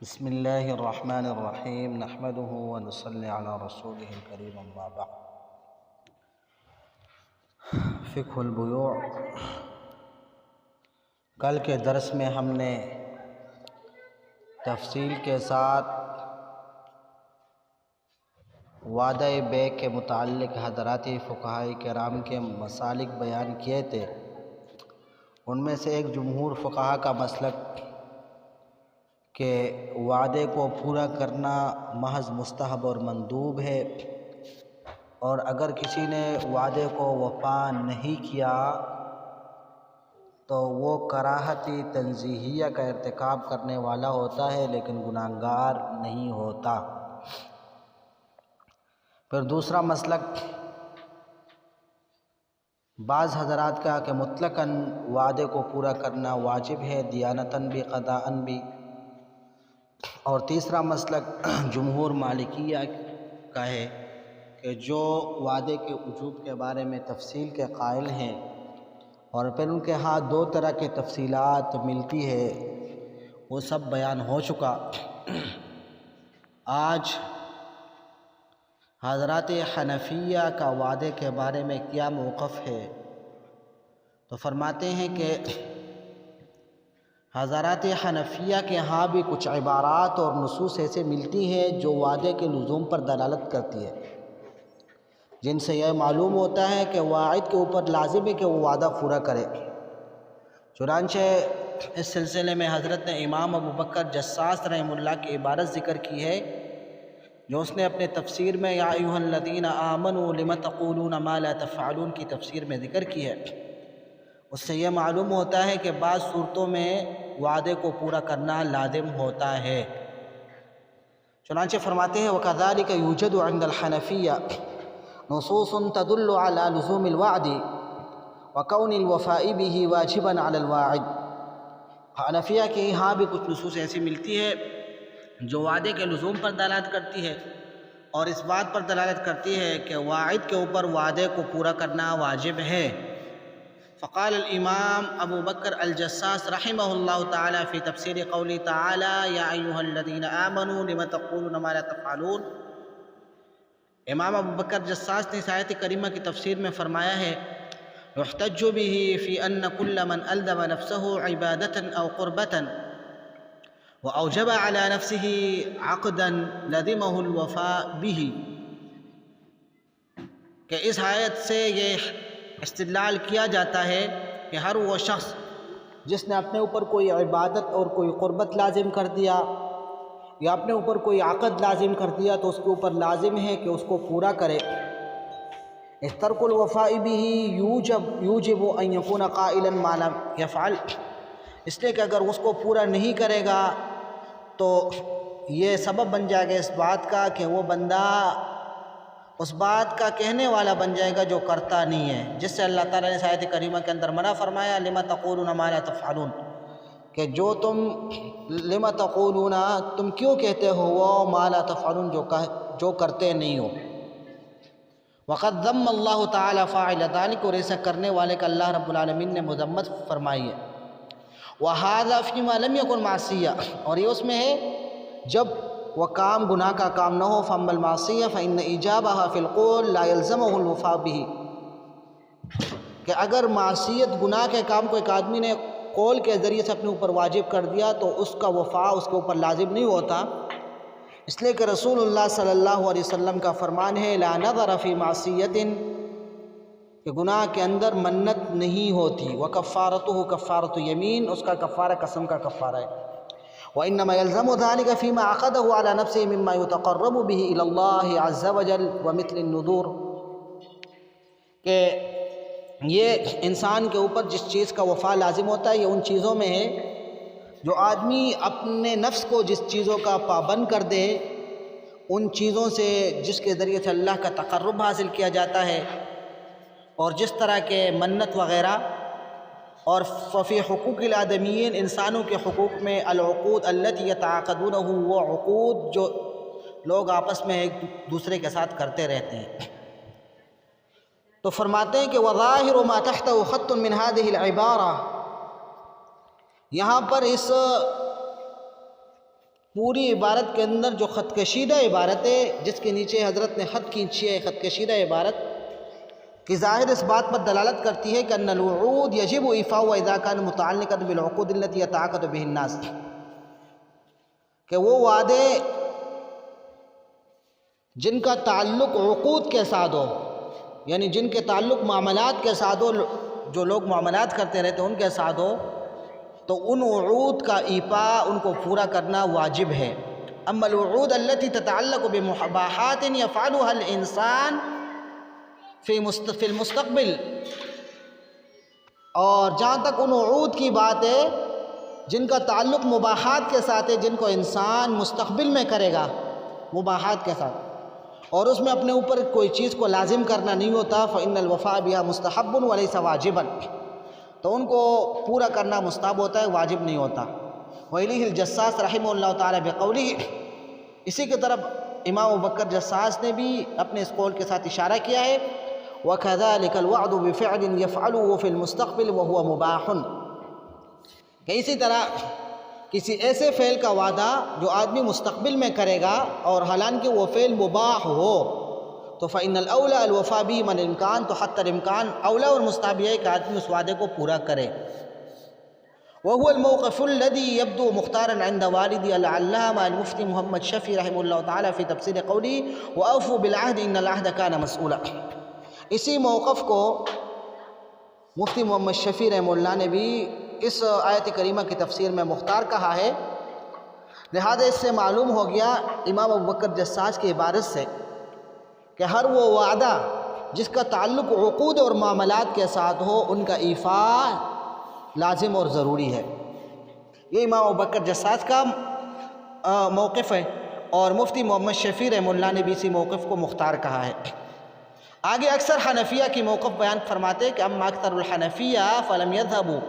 بسم اللہ الرحمن الرحیم نحمده ونصلی علی رسولہ الکریم اما بعد۔ فقہ البیوع، کل کے درس میں ہم نے تفصیل کے ساتھ وعدہ بیع کے متعلق حضرات فقہاء کرام کے مسالک بیان کیے تھے۔ ان میں سے ایک جمہور فقہاء کا مسلک کہ وعدے کو پورا کرنا محض مستحب اور مندوب ہے، اور اگر کسی نے وعدے کو وفا نہیں کیا تو وہ کراہتی تنزیہیہ کا ارتکاب کرنے والا ہوتا ہے لیکن گناہگار نہیں ہوتا۔ پھر دوسرا مسلک بعض حضرات کا کہ مطلقاً وعدے کو پورا کرنا واجب ہے، دیانتاً بھی قضاءً بھی۔ اور تیسرا مسلک جمہور مالکیہ کا ہے کہ جو وعدے کے وجوب کے بارے میں تفصیل کے قائل ہیں اور پھر ان کے ہاں دو طرح کی تفصیلات ملتی ہے، وہ سب بیان ہو چکا۔ آج حضرات حنفیہ کا وعدے کے بارے میں کیا موقف ہے، تو فرماتے ہیں کہ حضرات حنفیہ کے ہاں بھی کچھ عبارات اور نصوص ایسے ملتی ہیں جو وعدے کے لزوم پر دلالت کرتی ہے، جن سے یہ معلوم ہوتا ہے کہ واعد کے اوپر لازم ہے کہ وہ وعدہ پورا کرے۔ چنانچہ اس سلسلے میں حضرت نے امام ابو بکر جساس رحمہ اللہ کی عبارت ذکر کی ہے، جو اس نے اپنے تفسیر میں یا ایھا الذین آمنوا لم تقولون ما لا تفعلون کی تفسیر میں ذکر کی ہے۔ اس سے یہ معلوم ہوتا ہے کہ بعض صورتوں میں وعدے کو پورا کرنا لازم ہوتا ہے۔ چنانچہ فرماتے ہیں وَكَذَلِكَ يُوجَدُ عِنْدَ الْحَنَفِيَّةِ نُصُوصٌ تَدُلُّ عَلَى لُزُومِ الْوَعْدِ وَكَوْنِ الْوَفَاءِ بِهِ وَاجِبًا عَلَى الْوَاعِدِ۔ حنفیہ کے ہاں بھی کچھ نصوص ایسی ملتی ہے جو وعدے کے لزوم پر دلالت کرتی ہے اور اس بات پر دلالت کرتی ہے کہ واعد کے اوپر وعدے کو پورا کرنا واجب ہے۔ فقال الامام ابو بکر الجساس رحمہ اللہ تعالی فی تفسیر قوله تعالی یا ایھا الذین آمنوا لم تقولون ما لا تفعلون۔ امام ابو بکر جساس نے اس آیت کریمہ کی تفسیر میں فرمایا ہے يحتج به في أن كل من ألزم نفسه عبادة أو قربة وأوجب على نفسه عقدا لزمه الوفاء به، کہ اس آیت سے یہ استدلال کیا جاتا ہے کہ ہر وہ شخص جس نے اپنے اوپر کوئی عبادت اور کوئی قربت لازم کر دیا یا اپنے اوپر کوئی عقد لازم کر دیا تو اس کے اوپر لازم ہے کہ اس کو پورا کرے۔ ترک الوفاء به یوجب ان یکون قائلا ما لم یفعل، اس لیے کہ اگر اس کو پورا نہیں کرے گا تو یہ سبب بن جائے گا اس بات کا کہ وہ بندہ اس بات کا کہنے والا بن جائے گا جو کرتا نہیں ہے، جس سے اللہ تعالیٰ نے آیت کریمہ کے اندر منع فرمایا لما تقولون ما لا تفعلون، کہ جو تم لما تقولون تم کیوں کہتے ہو وہ ما لا تفعلون جو کرتے نہیں ہو۔ وقد ذم اللہ تعالیٰ فاعل ذلک، اور ایسا کرنے والے کا اللہ رب العالمین نے مذمت فرمائی ہے۔ وہذا فیما لم یکن معصیہ، اور یہ اس میں ہے جب وہ کام گناہ کا کام نہ ہو۔ فاما المعصیہ فإن ایجابها فی القول لا يلزمه الوفاء به، کہ اگر معصیت گناہ کے کام کو ایک آدمی نے قول کے ذریعے سے اپنے اوپر واجب کر دیا تو اس کا وفاء اس کے اوپر لازم نہیں ہوتا، اس لیے کہ رسول اللہ صلی اللہ علیہ وسلم کا فرمان ہے لا نظر فی معصیت، کہ گناہ کے اندر منت نہیں ہوتی، وکفارتہ کفارۃ یمین، اس کا کفارہ قسم کا کفارہ ہے۔ وإنما يلزم ذلك فيما عقده على نفسه مما يتقرب به إلى الله عز وجل ومثل النذور، کہ یہ انسان کے اوپر جس چیز کا وفا لازم ہوتا ہے یہ ان چیزوں میں ہے جو آدمی اپنے نفس کو جس چیزوں کا پابند کر دے، ان چیزوں سے جس کے ذریعے سے اللہ کا تقرب حاصل کیا جاتا ہے، اور جس طرح کے منت وغیرہ۔ اور ففی حقوق الآدمین، انسانوں کے حقوق میں العقود التی یتعاقدونہ، وہ عقود جو لوگ آپس میں ایک دوسرے کے ساتھ کرتے رہتے ہیں۔ تو فرماتے ہیں کہ وظاہر ما تحتہ خط من هذه العبارہ، یہاں پر اس پوری عبارت کے اندر جو خط کشیدہ عبارت ہے، جس کے نیچے حضرت نے خط کھینچی ہے، خط کشیدہ عبارت کی ظاہر اس بات پر دلالت کرتی ہے کہ ان الوعود یجب ایفاؤها اذا كان متعلقا بالعقود التي يتعاقد به الناس، کہ وہ وعدے جن کا تعلق عقود کے ساتھ ہو، یعنی جن کے تعلق معاملات کے ساتھ ہو، جو لوگ معاملات کرتے رہتے ہیں ان کے ساتھ ہو، تو ان وعود کا ایفا، ان کو پورا کرنا واجب ہے۔ اما الوعود التي تتعلق بمباحات يفعلها الانسان فی المستقبل، اور جہاں تک ان وعود کی بات ہے جن کا تعلق مباحات کے ساتھ ہے، جن کو انسان مستقبل میں کرے گا مباحات کے ساتھ، اور اس میں اپنے اوپر کوئی چیز کو لازم کرنا نہیں ہوتا، فإن الوفاء بها مستحب وليس واجبا، تو ان کو پورا کرنا مستحب ہوتا ہے، واجب نہیں ہوتا۔ وإليه الجساس رحمہ اللہ تعالی بقوله، اسی کی طرف امام ابوبکر جساس نے بھی اپنے اس قول کے ساتھ اشارہ کیا ہے، وَكَذَلِكَ الْوَعْدُ بِفِعْلٍ يَفْعَلُهُ فِي الْمُسْتَقْبِلِ وَهُوَ مُبَاحٌ، کہ اسی طرح کسی ایسے فعل کا وعدہ جو آدمی مستقبل میں کرے گا اور حالانکہ وہ فعل مباح ہو، تو فإن الأولى الوفاء به من الإمكان، تو حتی الامکان اولا اور مستحب ہے کہ آدمی اس وعدے کو پورا کرے۔ وهو الموقف الذي يبدو مختارا عند والدي العلامة المفتي محمد شفیع رحمہ اللہ تعالی فی تفسیر قولی وأوفوا بالعهد إن العهد كان مسؤولا، اسی موقف کو مفتی محمد شفیع رحمہ اللہ نے بھی اس آیت کریمہ کی تفسیر میں مختار کہا ہے، لہذا اس سے معلوم ہو گیا امام ابوبکر جساس کی عبارت سے کہ ہر وہ وعدہ جس کا تعلق عقود اور معاملات کے ساتھ ہو، ان کا ایفا لازم اور ضروری ہے۔ یہ امام ابوبکر جساس کا موقف ہے، اور مفتی محمد شفیع رحمہ اللہ نے بھی اسی موقف کو مختار کہا ہے۔ آگے اکثر حنفیہ کی موقف بیان فرماتے کہ اما اکثر الحنفیہ فلم يذهبوا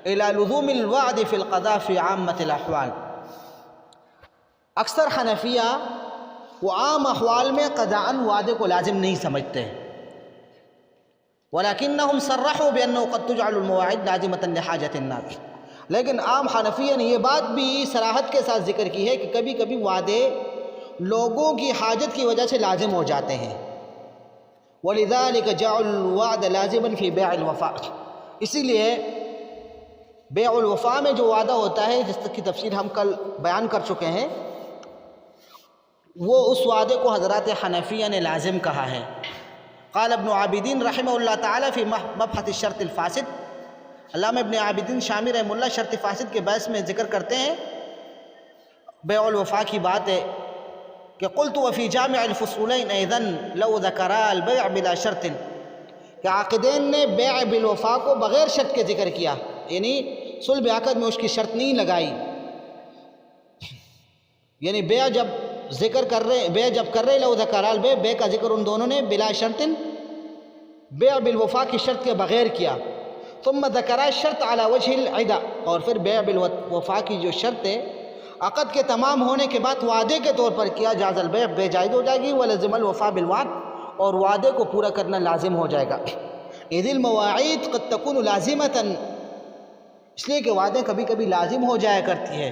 الى لزوم الوعد في القضاء في عامة الاحوال، اکثر حنفیہ وہ عام احوال میں قضاءً وعدے کو لازم نہیں سمجھتے، ولكنهم صرحوا بأنه قد تجعل المواعيد لازمة لحاجة الناس، لیکن عام حنفیہ نے یہ بات بھی صراحت کے ساتھ ذکر کی ہے کہ کبھی کبھی وعدے لوگوں کی حاجت کی وجہ سے لازم ہو جاتے ہیں، وَلِذَلِكَ جَعَلُوا الْوَعْدَ لَازِمًا فِي بَيْعِ الْوَفَاءِ، اسی لیے بیع الوفاء میں جو وعدہ ہوتا ہے، جس کی تفصیل ہم کل بیان کر چکے ہیں، وہ اس وعدے کو حضرات حنفیہ نے لازم کہا ہے۔ قال ابن عابدین رحمہ اللہ تعالی فی مبحث الشرط الفاسد، علامہ ابن عابدین شامی رحمہ اللہ شرط فاسد کے بحث میں ذکر کرتے ہیں، بیع الوفاء کی بات ہے کہ قلت وفی جامع الفصولین ایذن لو ذکرا البیع بلا شرط، کہ عاقدین نے بیع بالوفاء کو بغیر شرط کے ذکر کیا، یعنی صلح عقد میں اس کی شرط نہیں لگائی، یعنی بیع جب کر رہے لو ذکر البیع، بیع کا ذکر ان دونوں نے بلا شرط، بیع بالوفاء کی شرط کے بغیر کیا، ثم ذکر الشرط علی وجہ العدہ، اور پھر بیع بالوفاء کی جو شرط ہے عقد کے تمام ہونے کے بعد وعدے کے طور پر کیا، جاز البیع، بیع جائز ہو جائے گی، ولزم الوفاء بالوعد، اور وعدے کو پورا کرنا لازم ہو جائے گا۔ اذ المواعید قد تکون لازمۃ، اس لیے کہ وعدے کبھی کبھی لازم ہو جایا کرتی ہے،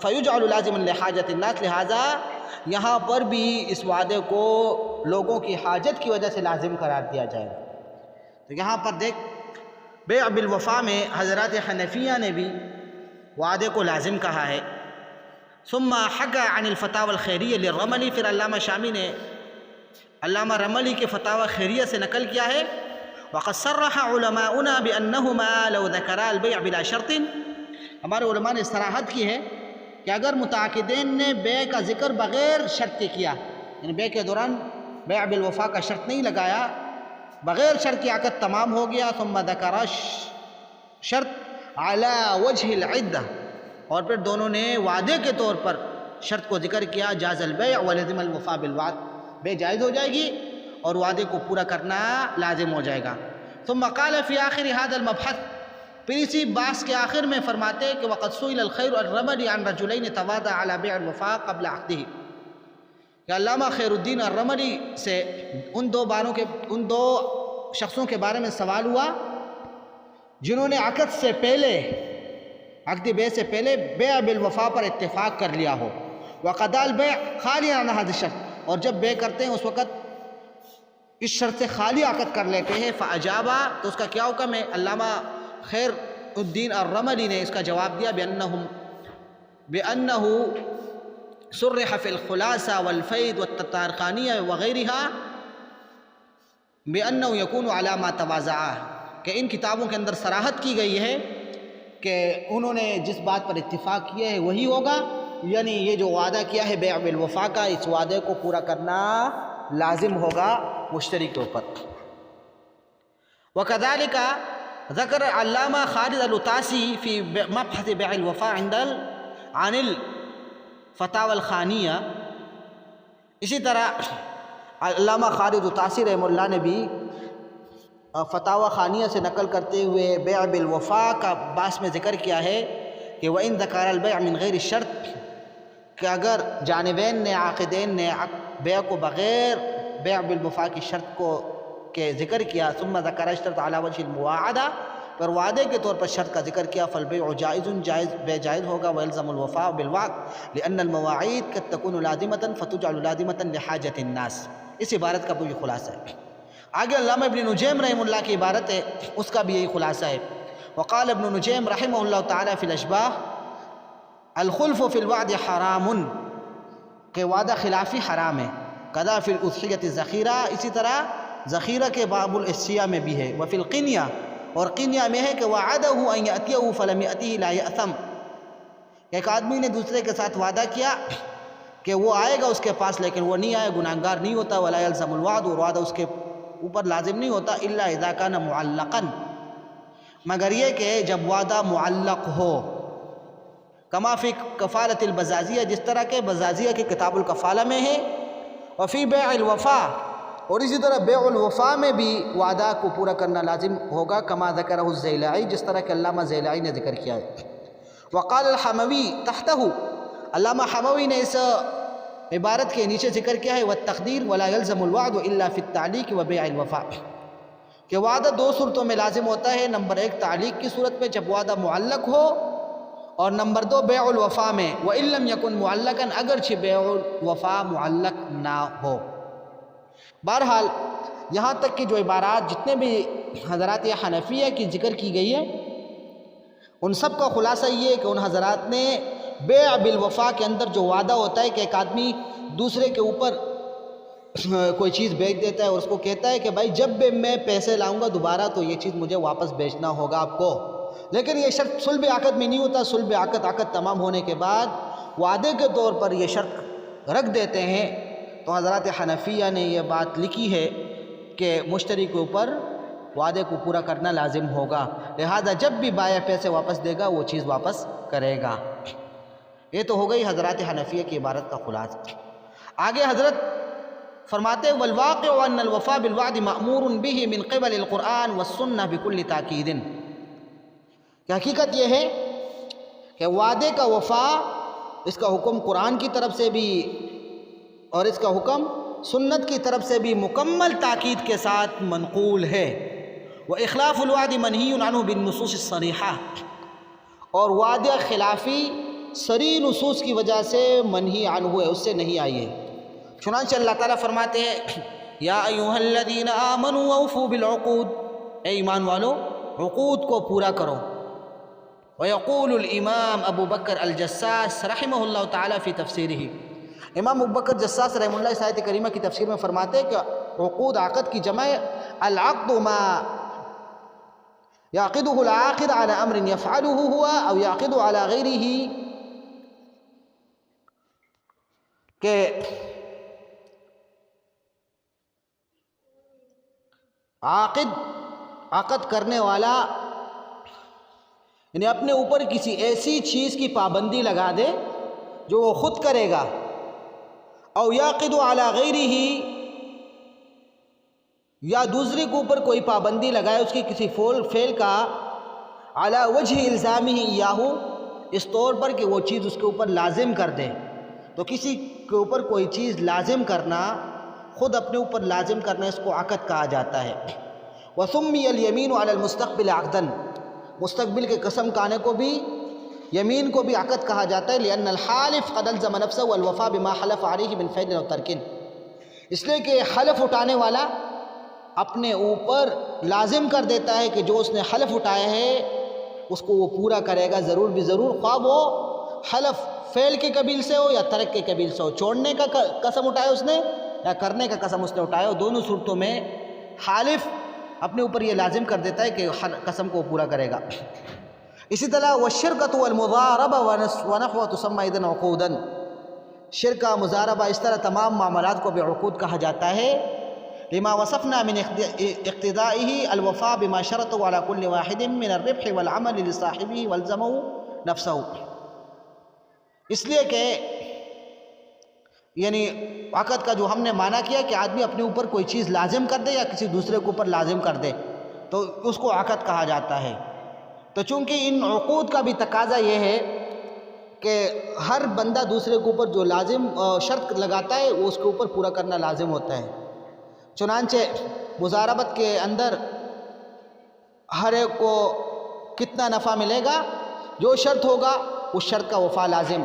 فیجعل لازما لحاجت الناس، لہذا یہاں پر بھی اس وعدے کو لوگوں کی حاجت کی وجہ سے لازم قرار دیا جائے گا۔ تو یہاں پر دیکھ بیع بالوفاء میں حضرات حنفیہ نے بھی وعدے کو لازم کہا ہے۔ ثم حکى عن الفتاوى الخیریہ للرملی، پھر علامہ شامی نے علامہ رملی کے فتاوی خیریہ سے نقل کیا ہے، وقد صرح علماؤنا بانہما لو ذکرا البیع بلا شرط، ہمارے علماء نے صراحت کی ہے کہ اگر متعاقدین نے بیع کا ذکر بغیر شرط کے کیا، یعنی بیع کے دوران بیع بالوفاء کا شرط نہیں لگایا، بغیر شرط کی عقد تمام ہو گیا، ثم ذکر شرط علی وجہ العدہ، اور پھر دونوں نے وعدے کے طور پر شرط کو ذکر کیا، جاز البیع ولزم الوفاء بالوعد، بیع جائز ہو جائے گی اور وعدے کو پورا کرنا لازم ہو جائے گا۔ ثم قال فی آخر هذا المبحث، پھر اسی بحث کے آخر میں فرماتے کہ وقد سئل الخیر الرملی عن رجلین تواضع علی بیع الوفاء قبل عقدہ، کہ علامہ خیر الدین الرملی سے ان دو شخصوں کے بارے میں سوال ہوا جنہوں نے عقد سے پہلے عقد بیع سے پہلے بیع بالوفا پر اتفاق کر لیا ہو. وقضى البيع خالی عن هذا الشرط، اور جب بیع کرتے ہیں اس وقت اس شرط سے خالی عقد کر لیتے ہیں. فاجابا، تو اس کا کیا حکم ہے؟ علامہ خیر الدین الرملی نے اس کا جواب دیا بأنه صرح في الخلاصة والفيض والتطارخانية وغيرها بأنه يكون على ما توازعه، کہ ان کتابوں کے اندر صراحت کی گئی ہے کہ انہوں نے جس بات پر اتفاق کیا ہے وہی ہوگا، یعنی یہ جو وعدہ کیا ہے بیع بالوفا کا، اس وعدے کو پورا کرنا لازم ہوگا مشتری کے اوپر. وكذلك ذکر علامہ خالد الطاسی فی مبحث بیع الوفا عن الفتاوی الخانیہ. اسی طرح علامہ خالد الطاسی رحمہ اللہ نے بھی فتاوی خانیہ سے نقل کرتے ہوئے بیع بالوفا کا باس میں ذکر کیا ہے کہ وَإِن ذَكَرَ الْبَيْعَ مِنْ غَيْرِ الشَّرْطِ، کہ اگر جانبین نے عاقدین نے بیع کو بغیر بیع بالوفا کی شرط کو کے ذکر کیا، ثم ذکر اشترط علی وجہ المواعدہ، پر وعدے کے طور پر شرط کا ذکر کیا، فالبیع جائز، بے جائز ہوگا، ویلزم الوفاء بالوعد لأن المواعید قد تكون لازمة فتجعل لازمة لحاجة الناس. اس عبارت کا بھی یہ خلاصہ ہے. آگے علامہ ابن نجیم رحمہ اللہ کی عبارت ہے، اس کا بھی یہی خلاصہ ہے. وقال ابن نجیم رحمہ اللہ تعالی فی الاشباح الخلف فی الوعد حرام، کہ وعدہ خلافی حرام ہے. قضا فی الاضحیۃ الذخیرہ، اسی طرح ذخیرہ کے باب الاسیہ میں بھی ہے. وفی القنیہ، اور قنیہ میں ہے کہ وعدہ ان یأتیہ فلم یأتیہ لا یأثم، ایک آدمی نے دوسرے کے ساتھ وعدہ کیا کہ وہ آئے گا اس کے پاس لیکن وہ نہیں آئے، گناہگار نہیں ہوتا. ولا یلزم الوعد، اور وعدہ اس کے اوپر لازم نہیں ہوتا. الا اذا کان معلقا، مگر یہ کہ جب وعدہ معلق ہو. کما فی کفالۃ البزازیہ، جس طرح کے بزازیہ کی کتاب الکفالہ میں ہے. وفی بیع الوفا، اور اسی طرح بیع الوفا میں بھی وعدہ کو پورا کرنا لازم ہوگا. کما ذکرہ الزیلعی، جس طرح کہ علامہ زیلعی نے ذکر کیا ہے. وقال الحموی تحتہ، علامہ حموی نے اس عبارت کے نیچے ذکر کیا ہے والتقدیر ولا يلزم الوعد الا فی التعلیق وبیع الوفا، کہ وعدہ دو صورتوں میں لازم ہوتا ہے. نمبر ایک تعلیق کی صورت میں جب وعدہ معلق ہو، اور نمبر دو بیع الوفا میں وَإِن لَمْ يَكُنْ مُعَلَّقًا، اگرچہ بیع الوفا معلق نہ ہو. بہرحال یہاں تک کہ جو عبارات جتنے بھی حضرات حنفیہ کی ذکر کی گئی ہے ان سب کا خلاصہ یہ ہے کہ ان حضرات نے بیع بالوفا کے اندر جو وعدہ ہوتا ہے کہ ایک آدمی دوسرے کے اوپر کوئی چیز بیچ دیتا ہے اور اس کو کہتا ہے کہ بھائی جب بھی میں پیسے لاؤں گا دوبارہ تو یہ چیز مجھے واپس بیچنا ہوگا آپ کو، لیکن یہ شرط صلب عقد میں نہیں ہوتا. صلب عقد تمام ہونے کے بعد وعدے کے طور پر یہ شرط رکھ دیتے ہیں. تو حضرات حنفیہ نے یہ بات لکھی ہے کہ مشتری کے اوپر وعدے کو پورا کرنا لازم ہوگا، لہذا جب بھی بائع پیسے واپس دے گا وہ چیز واپس کرے گا. یہ تو ہو گئی حضرات حنفیہ کی عبارت کا خلاصہ. آگے حضرت فرماتے ہیں والواقع ان الوفاء بالوعد مأمور به من قبل القرآن والسنہ بكل تاکید، کہ حقیقت یہ ہے کہ وعدے کا وفا، اس کا حکم قرآن کی طرف سے بھی اور اس کا حکم سنت کی طرف سے بھی مکمل تاکید کے ساتھ منقول ہے. وإخلاف الوعد منہی عنہ بالنصوص الصریحہ، اور وعدہ خلافی صریح نصوص کی وجہ سے منہی عنہ ہے، اس سے نہیں آئی ہے. چنانچہ اللہ تعالیٰ فرماتے ہیں یا ایھا الذین آمنوا اوفوا بالعقود، اے ایمان والو عقود کو پورا کرو. ويقول الامام ابو بکر الجساس رحمہ اللہ تعالیٰ فی تفسیرہ، امام ابو بکر جساس رحمہ اللہ اس آیت کریمہ کی تفسیر میں فرماتے ہیں کہ عقود عقد کی جمع العقد ما يعقده العاقد على امر يفعله هو او يعقد على غيره، کہ عقد کرنے والا یعنی اپنے اوپر کسی ایسی چیز کی پابندی لگا دے جو وہ خود کرے گا، او یعقد علی غیرہ، یا دوسرے کے اوپر کوئی پابندی لگائے اس کی کسی فعل کا، علی وجہ الزامہ ایاہ، اس طور پر کہ وہ چیز اس کے اوپر لازم کر دے. تو کسی کے اوپر کوئی چیز لازم کرنا، خود اپنے اوپر لازم کرنا، اس کو عقد کہا جاتا ہے. وسمی الیمین علی المستقبل عقدا، مستقبل کے قسم کھانے کو بھی یمین کو بھی عقد کہا جاتا ہے، لأن الحالف قد الزم نفسه الوفاء بما حلف عليه من فعل او ترک، اس لیے کہ حلف اٹھانے والا اپنے اوپر لازم کر دیتا ہے کہ جو اس نے حلف اٹھایا ہے اس کو وہ پورا کرے گا ضرور بھی ضرور، خواہ وہ حلف فعل کے قبیل سے ہو یا ترک کے قبیل سے ہو، چھوڑنے کا قسم اٹھایا اس نے یا کرنے کا قسم اس نے اٹھایا ہو، دونوں صورتوں میں حالف اپنے اوپر یہ لازم کر دیتا ہے کہ قسم کو پورا کرے گا۔ اسی طرح والشرکۃ والمضاربہ ونحوہ تسمى اذن عقودا، شرکہ مضاربہ اس طرح تمام معاملات کو بھی عقود کہا جاتا ہے، لما وصفنا من اقتضائه الوفاء بما شرطه على كل واحد من الربح والعمل لصاحبه والزمه نفسه، اس لیے کہ یعنی عقد کا جو ہم نے معنی کیا کہ آدمی اپنے اوپر کوئی چیز لازم کر دے یا کسی دوسرے کے اوپر لازم کر دے تو اس کو عقد کہا جاتا ہے۔ تو چونکہ ان عقود کا بھی تقاضا یہ ہے کہ ہر بندہ دوسرے کے اوپر جو لازم شرط لگاتا ہے وہ اس کے اوپر پورا کرنا لازم ہوتا ہے، چنانچہ مضاربت کے اندر ہر ایک کو کتنا نفع ملے گا، جو شرط ہوگا اس شرط کا وفا لازم،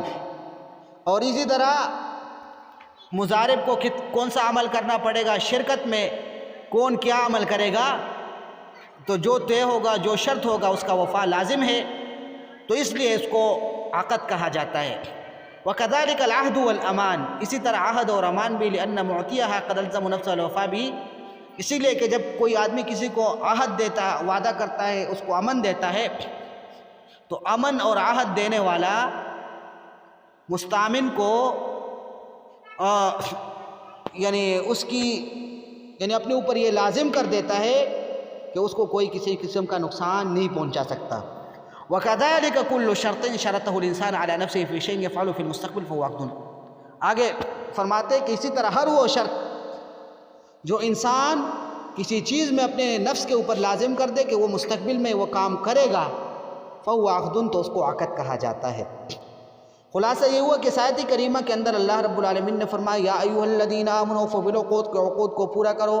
اور اسی طرح مضارب کو کون سا عمل کرنا پڑے گا، شرکت میں کون کیا عمل کرے گا، تو جو طے ہوگا جو شرط ہوگا اس کا وفا لازم ہے، تو اس لیے اس کو عقد کہا جاتا ہے۔ وَكَذَلِكَ الْعَهْدُ وَالْأَمَانِ، اسی طرح عہد اور امان بھی، لِأَنَّ مُعْطِيَهَا قَدْ أَلْزَمَ نَفْسَهُ الْوَفَاءَ بِهِ، اسی لیے کہ جب کوئی آدمی کسی کو عہد دیتا وعدہ کرتا ہے اس کو امن دیتا ہے تو امن اور عہد دینے والا مستامن کو یعنی اس کی یعنی اپنے اوپر یہ لازم کر دیتا ہے کہ اس کو کوئی کسی قسم کا نقصان نہیں پہنچا سکتا۔ وَكَذَلِكَ كُلُّ شَرْطٍ شَرَطَهُ الْإِنسَانُ عَلَى نَفْسِهِ فِي شَيْءٍ يَفْعَلُهُ فِي الْمُسْتَقْبَلِ فَهُوَ عَقْدٌ، آگے فرماتے ہیں کہ اسی طرح ہر وہ شرط جو انسان کسی چیز میں اپنے نفس کے اوپر لازم کر دے کہ وہ مستقبل میں وہ کام کرے گا فَهُوَ عَقْدٌ، تو اس کو عقد کہا جاتا ہے۔ خلاصہ یہ ہوا کہ آیت کریمہ کے اندر اللہ رب العالمین نے فرمایا یا ایھا الذین آمنوا اوفوا بالعقود، کے عقود کو پورا کرو،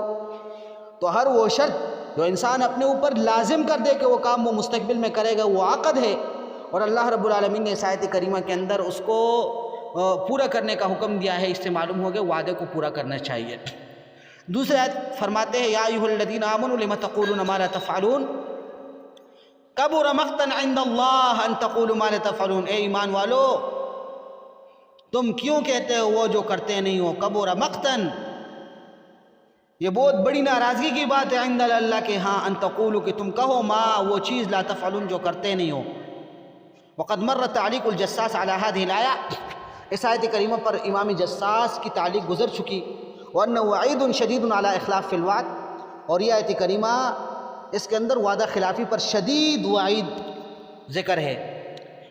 تو ہر وہ شرط جو انسان اپنے اوپر لازم کر دے کہ وہ کام وہ مستقبل میں کرے گا وہ عقد ہے، اور اللہ رب العالمین نے اس آیت کریمہ کے اندر اس کو پورا کرنے کا حکم دیا ہے، اس سے معلوم ہو گیا وعدے کو پورا کرنا چاہیے۔ دوسری آیت فرماتے ہیں یا ایھا الذین آمنوا لم تقولون ما لا تفعلون کبر مقتا عند اللہ ان تقولوا ما لا تفعلون، اے ایمان والو تم کیوں کہتے ہو وہ جو کرتے نہیں ہو، کبر مقتن، یہ بہت بڑی ناراضگی کی بات ہے عند اللہ کے ہاں، ان تقولوا کہ تم کہو ما وہ چیز لا تفعلون جو کرتے نہیں ہو۔ وقد مر تعلیق الجساس علی هذه الآیہ، اس آیت کریمہ پر امام جساس کی تعلیق گزر چکی، وانہ وعید شدید علی اخلاف فی الوعد، اور یہ آیت کریمہ اس کے اندر وعدہ خلافی پر شدید وعید ذکر ہے۔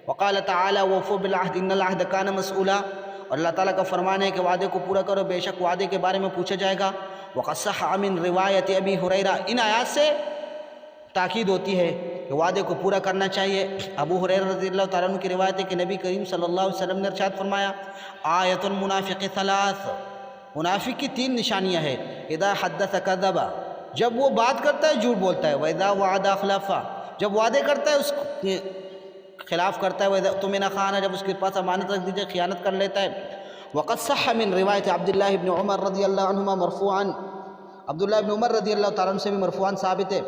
وقال تعالی وفوا بالعہد ان العہد کان مسئولا، اور اللہ تعالیٰ کا فرمان ہے کہ وعدے کو پورا کرو، بے شک وعدے کے بارے میں پوچھا جائے گا۔ وقد صح من روایت ابی ہریرہ، ان آیات سے تاکید ہوتی ہے کہ وعدے کو پورا کرنا چاہیے۔ ابو ہریرہ رضی اللہ تعالیٰ عنہ کی روایت ہے کہ نبی کریم صلی اللہ علیہ وسلم نے ارشاد فرمایا آیت المنافق ثلاث، منافق کی تین نشانیاں ہیں، اذا حدث کذب، جب وہ بات کرتا ہے جھوٹ بولتا ہے، وَإِذَا وَعَدَ أَخْلَفَ، جب وعدے کرتا ہے اس کے خلاف کرتا ہے، وَإِذَا اؤْتُمِنَ خَانَ، جب اس کے پاس امانت رکھ دیجئے خیانت کر لیتا ہے۔ وقد صح من روایت عبداللہ ابن عمر رضی اللہ عنہما مرفوعا، عبداللہ ابن عمر رضی اللہ تعالیٰ عنہ سے بھی مرفوعاً ثابت ہے،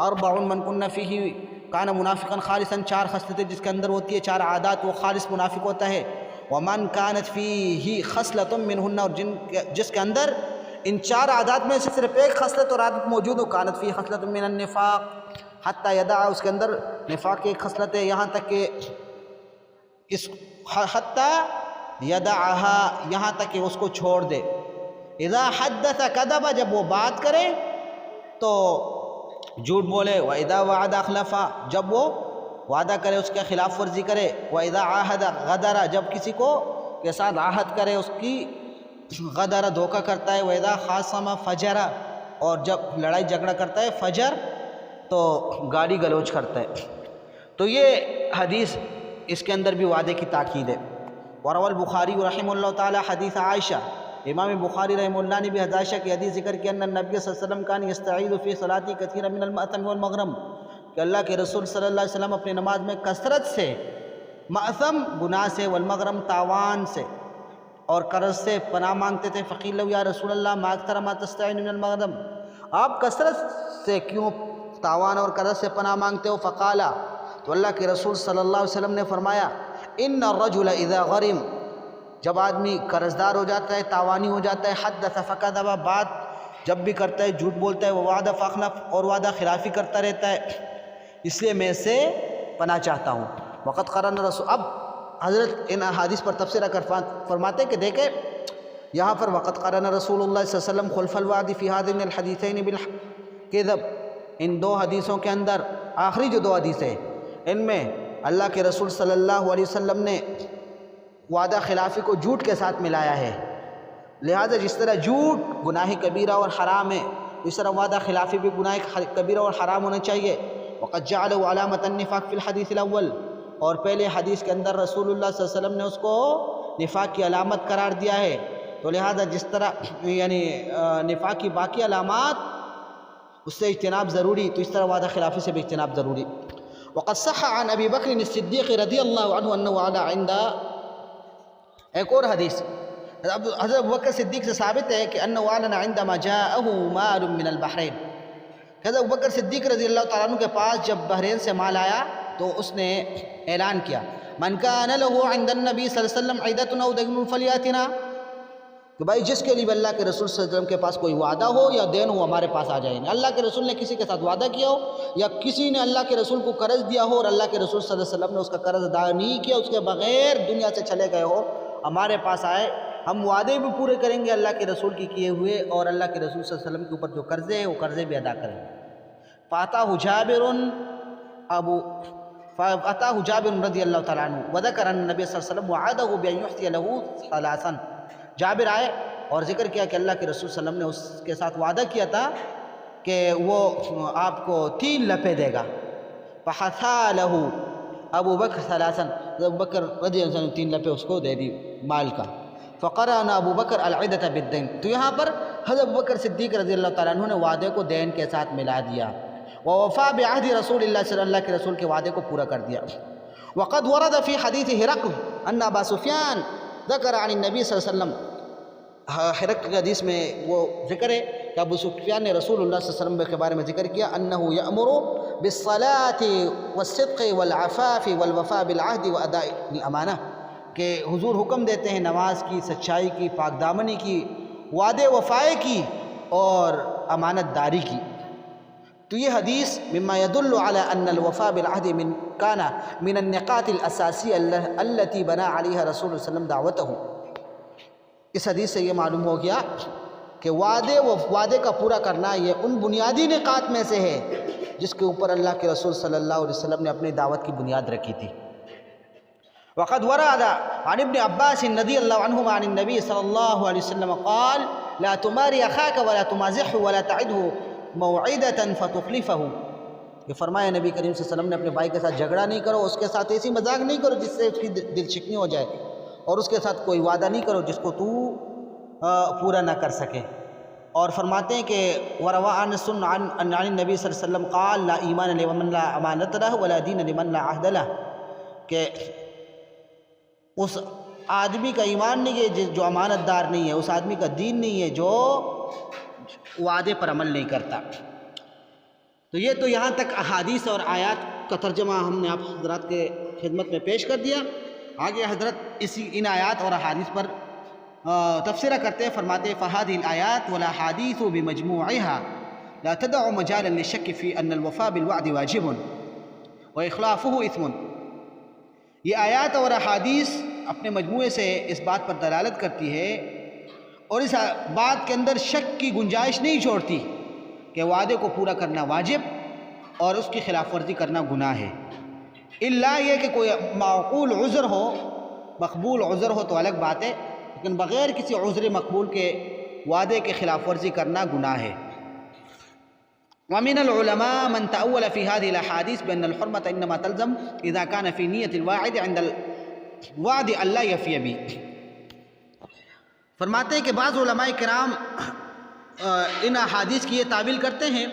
اربع من کن فیہ کان منافقا خالصا، چار خصلتیں جس کے اندر ہوتی ہے، چار عادات، وہ خالص منافق ہوتا ہے۔ ومن کانت فیہ خصلۃ منہن، اور جس کے اندر ان چار عادات میں سے صرف ایک خصلت اور عادت موجود ہو، کانت فیہ خصلۃ من النفاق حتی یدع، اس کے اندر نفاق کی ایک خصلت ہے یہاں تک کہ اس حتی یدعها، یہاں تک کہ اس کو چھوڑ دے۔ اذا حدث کذب، جب وہ بات کرے تو جھوٹ بولے، وَإِذَا وَعَدَ أَخْلَفَ، جب وہ وعدہ کرے اس کے خلاف ورزی کرے، وَإِذَا عَاهَدَ غَدَرَ، جب کسی کو کے ساتھ عہد کرے اس کی غدر دھوکہ کرتا ہے، وَإِذَا خَاصَمَ فَجَرَ، اور جب لڑائی جھگڑا کرتا ہے فجر تو گالی گلوچ کرتا ہے۔ تو یہ حدیث اس کے اندر بھی وعدے کی تاکید ہے۔ وروى البخاری رحمہ اللہ تعالی حدیث عائشہ، امام بخاری رحمہ اللہ نے بھی عائشہ کی حدیث ذکر کی ان النبی صلی اللہ علیہ وسلم کان یستعیذ فی صلاتی کثیرا من المأثم والمغرم، کہ اللہ کے رسول صلی اللہ علیہ وسلم اپنی نماز میں کثرت سے معصم گناہ سے، والمغرم تاوان سے، اور قرض سے پناہ مانگتے تھے۔ فقیل لو یا رسول اللہ ما اکثر ما تستعین من المغرم، آپ کثرت سے کیوں تاوان اور قرض سے پناہ مانگتے ہو؟ فقالا، تو اللہ کے رسول صلی اللہ علیہ وسلم نے فرمایا ان الرجل اذا غرم، جب آدمی قرضدار ہو جاتا ہے، تاوانی ہو جاتا ہے، حدث فکذب، بات جب بھی کرتا ہے جھوٹ بولتا ہے، ووعد فاخلف، اور وعدہ خلافی کرتا رہتا ہے، اس لیے میں اس سے پناہ چاہتا ہوں۔ وقت قرن رسول، اب حضرت ان احادیث پر تبصرہ کر فرماتے کہ دیکھیں یہاں پر وقت قرن رسول اللہ صلی اللہ علیہ وسلم خلف الوعد فی هذین الحدیثین بالکذب، ان دو حدیثوں کے اندر آخری جو دو حدیثیں ان میں اللہ کے رسول صلی اللہ علیہ وسلم نے وعدہ خلافی کو جھوٹ کے ساتھ ملایا ہے، لہذا جس طرح جھوٹ گناہ کبیرہ اور حرام ہے، اس طرح وعدہ خلافی بھی گناہ کبیرہ اور حرام ہونا چاہیے۔ وقد جعلوا علامۃ النفاق فی الحدیث الاول، اور پہلے حدیث کے اندر رسول اللہ صلی اللہ علیہ وسلم نے اس کو نفاق کی علامت قرار دیا ہے، تو لہذا جس طرح یعنی نفاق کی باقی علامات اس سے اجتناب ضروری، تو اس طرح وعدہ خلافی سے بھی اجتناب ضروری۔ وقد صح عن ابی بکر الصدیق رضی اللہ عنہ انہ علی عند، ایک اور حدیث حضرت ابوبکر صدیق سے ثابت ہے کہ انہ اعلن عندما جاءہ مال من البحرین، کہ حضرت ابوبکر صدیق رضی اللہ تعالیٰ عنہ کے پاس جب بحرین سے مال آیا تو اس نے اعلان کیا من کان لہ عند النبی صلی اللہ علیہ وسلم عیدۃ او دین فلیاتنا، کہ بھائی جس کے لیے اللہ کے رسول صلی اللہ علیہ وسلم کے پاس کوئی وعدہ ہو یا دین ہو ہمارے پاس آ جائیں۔ اللہ کے رسول نے کسی کے ساتھ وعدہ کیا ہو یا کسی نے اللہ کے رسول کو قرض دیا ہو اور اللہ کے رسول صلی اللہ علیہ وسلم نے اس کا قرض ادا نہیں کیا، اس کے بغیر دنیا سے چلے گئے ہو، ہمارے پاس آئے، ہم وعدے بھی پورے کریں گے اللہ کے رسول کی کیے ہوئے، اور اللہ کے رسول صلی اللہ علیہ وسلم کے اوپر جو قرضے ہیں وہ قرضے بھی ادا کریں۔ فأتاه جابر رضی اللہ تعالیٰ عنہ وذکر ان نبی صلی اللہ علیہ وسلم وعدہ بأن یحتی لہ ثلاثا، جابر آئے اور ذکر کیا کہ اللہ کے رسول صلی اللہ علیہ وسلم نے اس کے ساتھ وعدہ کیا تھا کہ وہ آپ کو 3 لپے دے گا۔ فحثا لہ ابو بکر ثلاثا، ابو بکر رضی اللہ عنہ نے 3 لپے اس کو دے دی مال کا۔ فقرن ابو بکر العدۃ بالدین، تو یہاں پر حضرت ابو بکر صدیق رضی اللہ تعالیٰ عنہ نے وعدے کو دین کے ساتھ ملا دیا، ووفا بعہد رسول اللہ صلی اللہ کے رسول کے وعدے کو پورا کر دیا۔ وقد ورد فی حدیث ہرقل ان ابا سفیان ذکر عن النبی صلی اللہ علیہ وسلم، ہرقل کے حدیث میں وہ ذکر ہے کہ ابو سفیان نے رسول اللہ صلی اللہ علیہ وسلم کے بارے میں ذکر کیا انہ یأمر بالصلاة والصدق والعفاف والوفاء بالعہد واداء الامانہ، کہ حضور حکم دیتے ہیں نماز کی، سچائی کی، پاک دامنی کی، وعدے وفائے کی اور امانت داری کی۔ تو یہ حدیث مما يدل على ان الوفاء بالعہد كان من النقاط الاساسیہ التي بنى عليها رسول اللہ صلی اللہ علیہ وسلم دعوته، اس حدیث سے یہ معلوم ہو گیا کہ وعدے کا پورا کرنا یہ ان بنیادی نقاط میں سے ہے جس کے اوپر اللہ کے رسول صلی اللہ علیہ وسلم نے اپنی دعوت کی بنیاد رکھی تھی۔ وقد ورد عن ابن عباس رضی اللہ عنہما عن النبی صلی اللہ علیہ وسلم قال لا تماری اخاک ولا تمازحه ولا تعده موعدۃ فتخلفہ، یہ فرمایا نبی کریم صلی اللہ علیہ وسلم نے اپنے بھائی کے ساتھ جھگڑا نہیں کرو، اس کے ساتھ ایسی مذاق نہیں کرو جس سے اس کی دل شکنی ہو جائے، اور اس کے ساتھ کوئی وعدہ نہیں کرو جس کو تو پورا نہ کر سکے۔ اور فرماتے ہیں کہ وروى انس عن النبی صلی اللہ علیہ وسلم قال لا ایمان لمن لا امانۃ له ولا دین لمن لا عہد له، کہ اس آدمی کا ایمان نہیں ہے جو امانت دار نہیں ہے، اس آدمی کا دین نہیں ہے جو وعدے پر عمل نہیں کرتا۔ تو یہ تو یہاں تک احادیث اور آیات کا ترجمہ ہم نے آپ حضرات کے خدمت میں پیش کر دیا۔ آگے حضرت ان آیات اور احادیث پر تفسیرہ کرتے ہیں، فرماتے فہذه الآیات والاحادیث بمجموعها لا تدع مجالا للشک فی ان الوفاء بالوعد واجب واخلافه اثم، یہ آیات اور احادیث اپنے مجموعے سے اس بات پر دلالت کرتی ہے اور اس بات کے اندر شک کی گنجائش نہیں چھوڑتی کہ وعدے کو پورا کرنا واجب اور اس کی خلاف ورزی کرنا گناہ ہے، الا یہ کہ کوئی معقول عذر ہو، مقبول عذر ہو تو الگ بات ہے، لیکن بغیر کسی عذر مقبول کے وعدے کے خلاف ورزی کرنا گناہ ہے۔ ومن العلماء من تأول في هذه الأحاديث بأن الحرمة إنما تلزم إذا كان في نية الواعد عند الوعد ألا يفي به، فرماتے ہیں کہ بعض علماء کرام ان احادیث کی یہ تعویل کرتے ہیں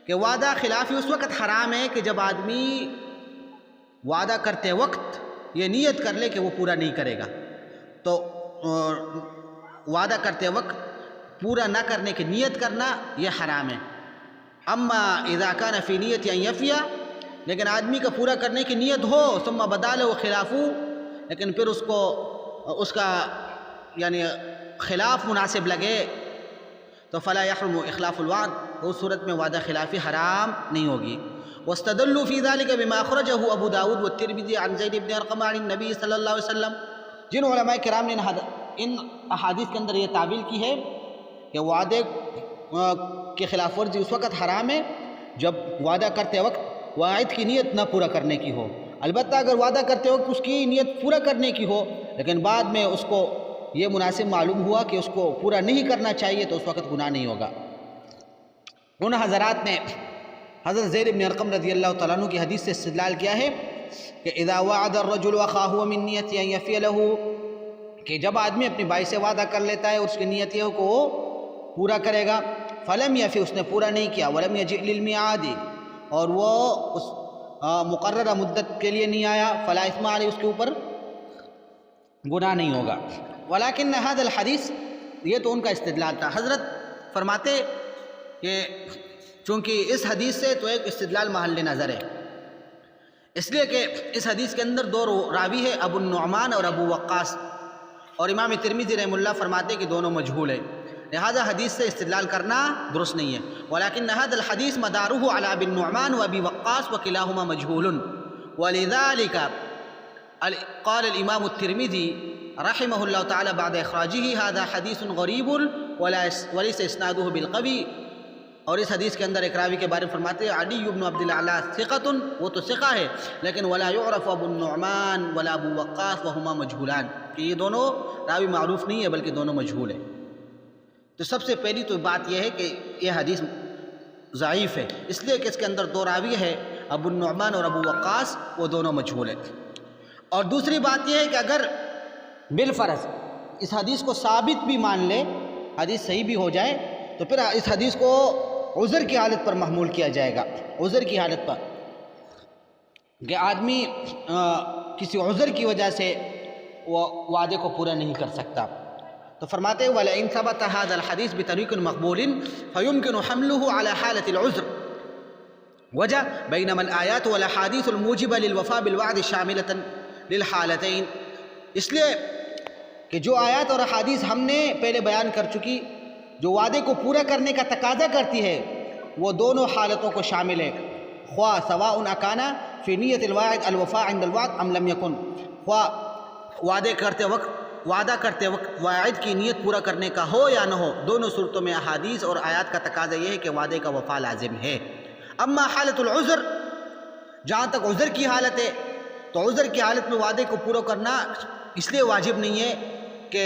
کہ وعدہ خلافی اس وقت حرام ہے کہ جب آدمی وعدہ کرتے وقت یہ نیت کر لے کہ وہ پورا نہیں کرے گا، تو وعدہ کرتے وقت پورا نہ کرنے کی نیت کرنا یہ حرام ہے۔ اما اذا کان فی نیت ان یفی، لیکن آدمی کا پورا کرنے کی نیت ہو ثم بدا له خلافو، لیکن پھر اس کا یعنی خلاف مناسب لگے تو فلا یحرم اخلاف الوعد، اس صورت میں وعدہ خلافی حرام نہیں ہوگی۔ واستدلوا في ذلك بما اخرجه ابو داود والترمذي عن زید بن ارقم عن النبی صلی اللہ علیہ وسلم۔ جن علماء کرام نے ان احادیث کے اندر یہ تعویل کی ہے کہ وعدے کی خلاف ورزی اس وقت حرام ہے جب وعدہ کرتے وقت واعد کی نیت نہ پورا کرنے کی ہو۔ البتہ اگر وعدہ کرتے وقت اس کی نیت پورا کرنے کی ہو لیکن بعد میں اس کو یہ مناسب معلوم ہوا کہ اس کو پورا نہیں کرنا چاہیے تو اس وقت گناہ نہیں ہوگا۔ ان حضرات نے حضرت زید بن ارقم رضی اللہ تعالیٰ عنہ کی حدیث سے استدلال کیا ہے کہ اذا وعد الرجل اخاه من نیت ان یفی له، کہ جب آدمی اپنے بھائی سے وعدہ کر لیتا ہے اس کی نیت یہ کو وہ پورا کرے گا، فلم یفی، اس نے پورا نہیں کیا، ولم یجئ للمیعاد، اور وہ اس مقررہ مدت کے لیے نہیں آیا، فلا اثم علیہ، اس کے اوپر گناہ نہیں ہوگا۔ ولیکن هذا الحدیث، یہ تو ان کا استدلال تھا۔ حضرت فرماتے کہ چونکہ اس حدیث سے تو ایک استدلال محل نظر ہے، اس لیے کہ اس حدیث کے اندر دو راوی ہے، ابو النعمان اور ابو وقاص، اور امام ترمذی رحمہ اللہ فرماتے کہ دونوں مجہول ہیں، لہذا حدیث سے استدلال کرنا درست نہیں ہے۔ ولیکن هذا الحدیث مدارہ علی ابی النعمان و ابی وقاص وکلاہما مجہول، ولذلك قال الامام الترمذی رحمہ اللہ تعالی بعد اخراجہ هذا حدیث غریب وليس اسنادہ بالقوی، اور اس حدیث کے اندر ایک راوی کے بارے میں فرماتے ہیں علی بن عبد الاعلی ثقۃ، وہ تو ثقہ ہے لیکن ولا يعرف ابو النعمان ولا ابو وقاص وهما مجهولان، کہ یہ دونوں راوی معروف نہیں ہے بلکہ دونوں مجہول ہیں۔ تو سب سے پہلی تو بات یہ ہے کہ یہ حدیث ضعیف ہے، اس لیے کہ اس کے اندر دو راوی ہے، ابو النعمان اور ابو وقاص، وہ دونوں مجہول ہیں۔ اور دوسری بات یہ ہے کہ اگر بالفرض اس حدیث کو ثابت بھی مان لے، حدیث صحیح بھی ہو جائے، تو پھر اس حدیث کو عذر کی حالت پر محمول کیا جائے گا، عذر کی حالت پر، کہ آدمی کسی عذر کی وجہ سے وہ وعدے کو پورا نہیں کر سکتا، تو فرماتے ہیں وَلَئِن ثَبَتَ هَذَا الْحَدِيث بِطَرِيقٍ مَقْبُولٍ فَيُمْكِنُ حَمْلُهُ عَلَى حَالَةِ الْعُذْرِ وجہ بينما الآيات والأحاديث الموجبة للوفاء بالوعد شاملة للحالتين، اس لیے کہ جو آیات اور احادیث ہم نے پہلے بیان کر چکی جو وعدے کو پورا کرنے کا تقاضا کرتی ہے وہ دونوں حالتوں کو شامل ہے، خواہ سواء اکانا فی نیت الواعد الوفاء عند الوعد ام لم یکن، خواہ وعدہ کرتے وقت واعد کی نیت پورا کرنے کا ہو یا نہ ہو، دونوں صورتوں میں احادیث اور آیات کا تقاضا یہ ہے کہ وعدے کا وفا لازم ہے۔ اما حالت العذر، جہاں تک عذر کی حالت ہے تو عذر کی حالت میں وعدے کو پورا کرنا اس لیے واجب نہیں ہے کہ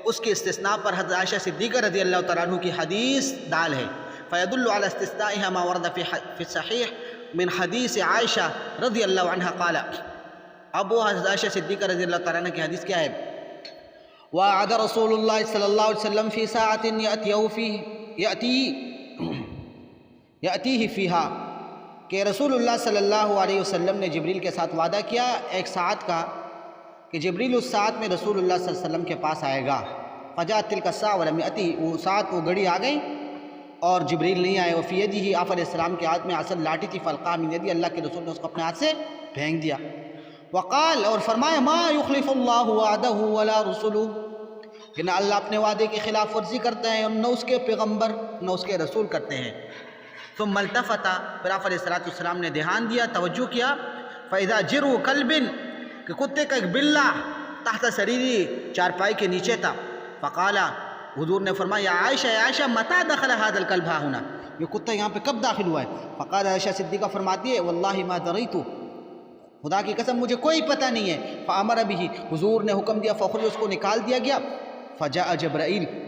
اس کے استثناء پر حضرت عائشہ صدیقہ رضی اللہ تعالیٰ عنہ کی حدیث دال ہے، فیدل علی استثنائها ما ورد فی الصحیح من حدیث عائشہ رضی اللہ عنہ قال، اب وہ حضرت عائشہ صدیقہ رضی اللہ تعالیٰ عنہ کی حدیث کیا ہے؟ وعد رسول اللہ صلی اللہ علیہ وسلم فی ساعت یأتیہ فیہا، کہ رسول اللہ صلی اللہ علیہ وسلم نے جبریل کے ساتھ وعدہ کیا ایک ساعت کا کہ جبریل اس ساعت میں رسول اللہ صلی اللہ علیہ وسلم کے پاس آئے گا، فجاءت تلک الساعۃ ولم یأتہ، وہ ساعت وہ گھڑی آ گئی اور جبریل نہیں آئے، وفی یدہ، آپ علیہ السلام کے ہاتھ میں عصا لاٹھی تھی، فالقاها من یدہ، اللہ کے رسول نے اس کو اپنے ہاتھ سے پھینک دیا، وقال، اور فرمایا ما یخلف اللہ وعدہ ولا رسلہ، کہ نہ اللہ اپنے وعدے کی خلاف ورزی کرتا ہے اور نہ اس کے پیغمبر نہ اس کے رسول کرتے ہیں۔ ثم التفت، پھر آپ علیہ السلام نے دھیان دیا، توجہ کیا، فاذا جرو کلب، کہ کتے کا ایک بلہ تحت سریری چارپائی کے نیچے تھا، فقالا، حضور نے فرمایا یا عائشہ متى دخل هذا الكلب ها هنا، یہ کتا یہاں پہ کب داخل ہوا ہے؟ فقال عائشہ صدیقہ فرماتی ہے واللہ ما دریت، خدا کی قسم مجھے کوئی پتہ نہیں ہے، فامر به، حضور نے حکم دیا، فخرج، اس کو نکال دیا گیا، فجاء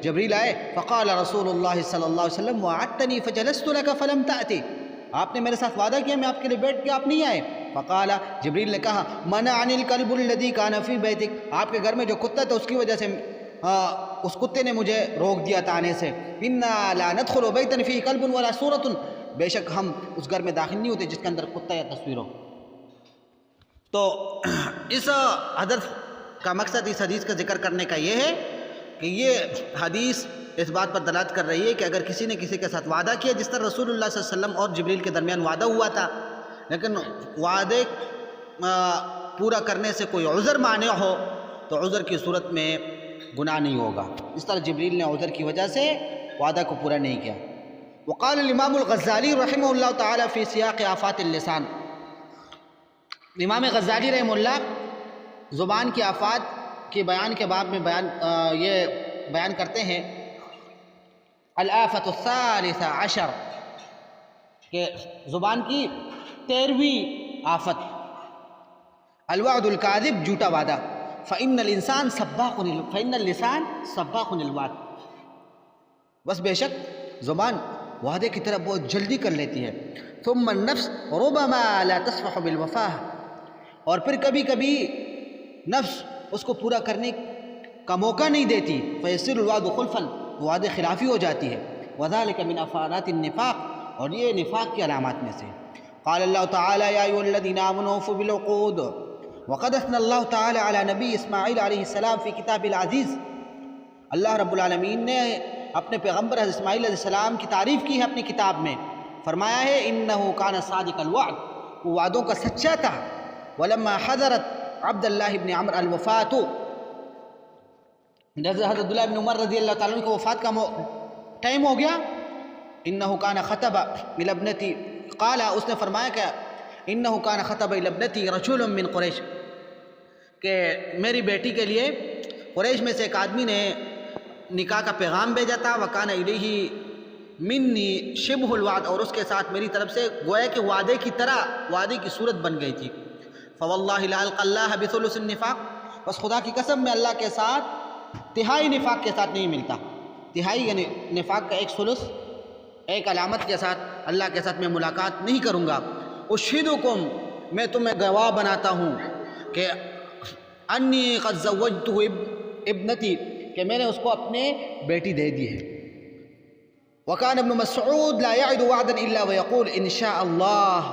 جبریل آئے، فقال رسول اللہ صلی اللہ علیہ وسلم وعدتنی فجلست لك فلم تأتی، آپ نے میرے ساتھ وعدہ کیا میں آپ کے لیے بیٹھ کے آپ نہیں آئے، فقال، جبریل نے کہا منعني الكلب الذي كان في بيتك، آپ کے گھر میں جو کتا تھا اس کی وجہ سے اس کتے نے مجھے روک دیا تھا آنے سے، انا لا ندخل بيتا فيه كلب ولا صورة، بے شک ہم اس گھر میں داخل نہیں ہوتے جس کے اندر کتا یا تصویر ہو۔ تو اس حدث کا مقصد اس حدیث کا ذکر کرنے کا یہ ہے کہ یہ حدیث اس بات پر دلالت کر رہی ہے کہ اگر کسی نے کسی کے ساتھ وعدہ کیا، جس طرح رسول اللہ صلی اللہ علیہ وسلم اور جبریل کے درمیان وعدہ ہوا تھا، لیکن وعدے پورا کرنے سے کوئی عذر مانع ہو تو عذر کی صورت میں گناہ نہیں ہوگا. اس طرح جبریل نے عذر کی وجہ سے وعدہ کو پورا نہیں کیا. وقال الامام الغزالی رحمہ اللہ تعالی فی سیاق آفات اللسان، امام غزالی رحمہ اللہ زبان کی آفات کے بیان کے باب میں یہ بیان کرتے ہیں الآفۃ الثالثہ عشر، کہ زبان کی 13ویں آفت الوعد الکاذب، جھوٹا وعدہ. فإن اللسان سباق للوعد، بس بے شک زبان وعدے کی طرف بہت جلدی کر لیتی ہے. ثم النفس ربما لا تصفح بالوفاء، اور پھر کبھی کبھی نفس اس کو پورا کرنے کا موقع نہیں دیتی. فیصیر الوعد خلفا، وعدے خلافی ہو جاتی ہے. وذلك من افعالات النفاق، اور یہ نفاق کی علامات میں سے. قال اللہ تعالی یا ایھا الذین آمنوا اوفوا بالعقود، وقد اثنى اللہ تعالی علی نبی اسماعیل علیہ السلام فی کتاب العزیز، اللہ رب العالمین نے اپنے پیغمبر حضرت اسماعیل علیہ السلام کی تعریف کی ہے اپنی کتاب میں. فرمایا ہے انہ کان صادق الوعد، وہ وعدوں کا سچا تھا. ولما حضرت عبد اللہ بن عمر الوفات، جب حضرت عبداللہ بن عمر رضی اللہ تعالیٰ عنہ کو وفات کا ٹائم ہو گیا، انہ کان خطب الی ابنتی، قال اس نے فرمایا کہ انہ کان خطب الی ابنتی رجل من قریش، کہ میری بیٹی کے لیے قریش میں سے ایک آدمی نے نکاح کا پیغام بھیجا تھا. وکان الیہ منی شبہ الوعد، اور اس کے ساتھ میری طرف سے گویا کہ وعدے کی طرح وعدے کی صورت بن گئی تھی. فواللہ لا القی اللہ بثلث النفاق، بس خدا کی قسم میں اللہ کے ساتھ تہائی نفاق کے ساتھ نہیں ملتا. تہائی یعنی نفاق کا ایک ثلث، ایک علامت کے ساتھ اللہ کے ساتھ میں ملاقات نہیں کروں گا. اشہدکم، میں تمہیں گواہ بناتا ہوں کہ انی قد زوجتہ ابنتی، کہ میں نے اس کو اپنے بیٹی دے دی ہے. وکان ابن مسعود لا یعد وعدا الا ویقول ان شاء اللہ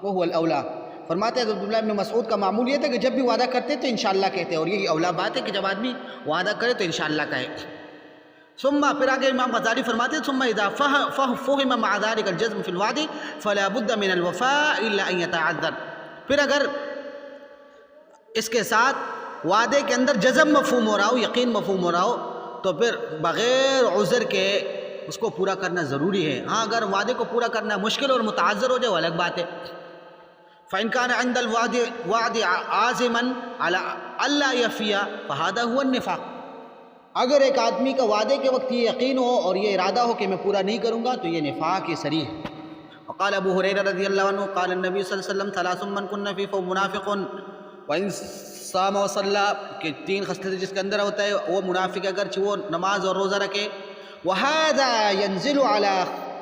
وهو الاولی، فرماتے ہیں عبداللہ ابن مسعود کا معمول یہ تھا کہ جب بھی وعدہ کرتے تو انشاءاللہ کہتے، اور یہی اولا بات ہے کہ جب آدمی وعدہ کرے تو انشاءاللہ کہے. ثم پھر آگے امام غزالی فرماتے ہیں ثم اذا فهم مع ذلك الجزم في الوعد فلا بد من الوفاء الا ان يتعذر، پھر اگر اس کے ساتھ وعدے کے اندر جزم مفہوم ہو رہا ہو، یقین مفہوم ہو رہا ہو، تو پھر بغیر عذر کے اس کو پورا کرنا ضروری ہے. ہاں اگر وعدے کو پورا کرنا مشکل اور متعذر ہو جائے وہ الگ بات ہے. فإن كان عند الوعد عازما على الا يفي فهذا هو النفاق، اگر ایک آدمی کا وعدے کے وقت یہ یقین ہو اور یہ ارادہ ہو کہ میں پورا نہیں کروں گا تو یہ نفاق صریح ہے. وقال ابو ہریرہ رضی اللہ عنہ قال النبی صلی اللہ علیہ وسلم ثلاث من كن فيه فهو منافق وإن صام وصلى، کہ 3 خصلتیں جس کے اندر ہوتا ہے وہ منافق ہے اگرچہ وہ نماز اور روزہ رکھے. وهذا ينزل على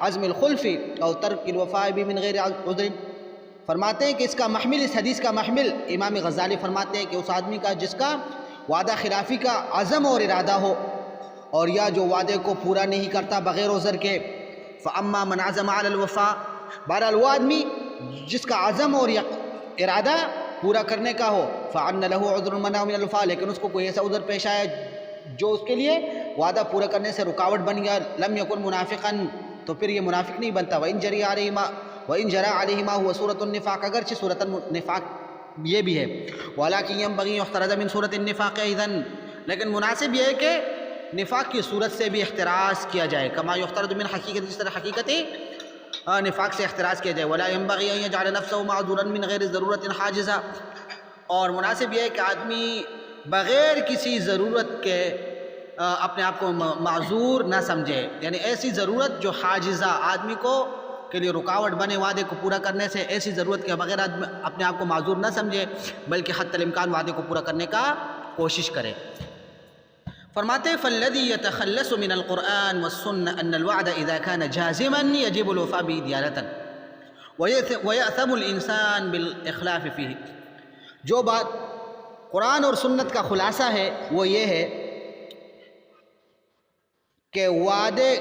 عزم الخلف او ترك الوفاء من غیر عذر، فرماتے ہیں کہ اس کا محمل، اس حدیث کا محمل امام غزالی فرماتے ہیں کہ اس آدمی کا جس کا وعدہ خلافی کا عزم اور ارادہ ہو، اور یا جو وعدے کو پورا نہیں کرتا بغیر عذر کے. فاما من عزم على الوفاء، بہرحال وہ آدمی جس کا عزم اور ارادہ پورا کرنے کا ہو، فان له عذر منع من الوفاء، لیکن اس کو کوئی ایسا عذر پیش آیا جو اس کے لیے وعدہ پورا کرنے سے رکاوٹ بن گیا، لم يكن منافقا، تو پھر یہ منافق نہیں بنتا. وإن جرى عليه ما هو صورة النفاق، اگرچہ صورت النفاق یہ بھی ہے. ولكن ينبغي يحترز من صورة النفاق ايضا، لیکن مناسب یہ ہے کہ نفاق کی صورت سے بھی احتراز کیا جائے. كما يحترز من حقیقت، جس طرح حقیقت نفاق سے احتراز کیا جائے. ولا ينبغي ان يجعل نفسه معذورا من غیر ضرورت حاجزا، اور مناسب یہ ہے کہ آدمی بغیر کسی ضرورت کے اپنے آپ کو معذور نہ سمجھے، یعنی ایسی ضرورت جو حاجزہ آدمی کو کے لیے رکاوٹ بنے وعدے کو پورا کرنے سے، ایسی ضرورت کے بغیر آدمی اپنے آپ کو معذور نہ سمجھے بلکہ حتی الامکان وعدے کو پورا کرنے کا کوشش کرے. فرماتے ہیں فالذی یتخلص من القرآن والسنة ان الوعد اذا كان جازما يجب الوفاء به ديانة ويأثم الانسان بالاخلاف فيه. جو بات قرآن اور سنت کا خلاصہ ہے وہ یہ ہے کہ وعدے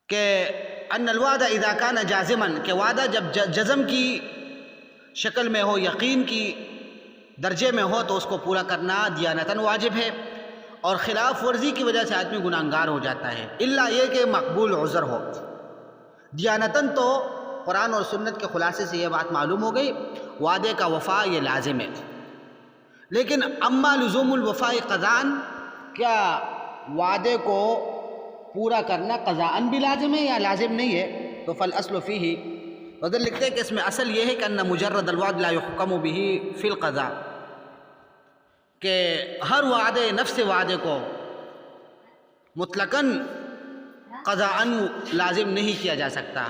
کہ ان الوعد اذا کان جازما، کہ وعدہ جب جزم کی شکل میں ہو، یقین کی درجے میں ہو، تو اس کو پورا کرنا دیانتاً واجب ہے، اور خلاف ورزی کی وجہ سے آدمی گناہگار ہو جاتا ہے، الا یہ کہ مقبول عذر ہو۔ دیانتاً تو قرآن اور سنت کے خلاصے سے یہ بات معلوم ہو گئی، وعدے کا وفا یہ لازم ہے۔ لیکن اما لزوم الوفاء قضاءً، کیا وعدے کو پورا کرنا قضاءً بھی لازم ہے یا لازم نہیں ہے؟ تو فالاصل فیہ، ادھر لکھتے ہیں کہ اس میں اصل یہ ہے کہ ان مجرد الوعد لا یحکم بہ فی القضاء، کہ ہر وعدے، نفس وعدے کو مطلقاً قضاءً لازم نہیں کیا جا سکتا،